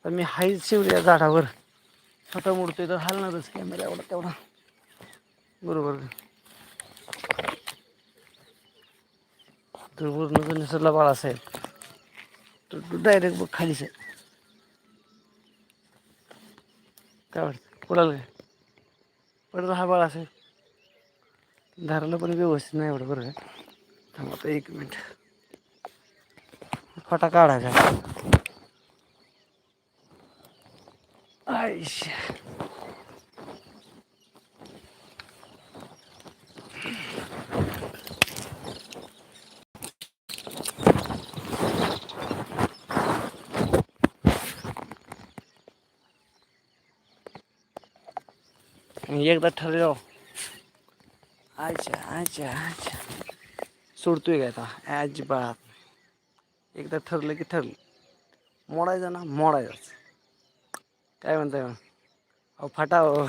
तर मी हाईच शिवल्या झाडावर छोटा मोडतोय तर हलणारच कॅमेरा एवढा तेवढा बरोबर. तर वरून जर निसरला बाळासाहेब तर तू डायरेक्ट बघ खालीच आहे. काय वाटतं पडाल काय पडत हा बाळासाहेब धरायला पण व्यवस्थित नाही एवढं बरं काय. थांब आता 1 मिनिट फटा काढायचा. आईश एकदा ठरलो. अच्छा अच्छा अच्छा सोडतोय काय आता अजिबात. एकदा ठरलं की ठरलं मोडायचं ना मोडायचंच. काय म्हणताय मग अहो फाटा हो.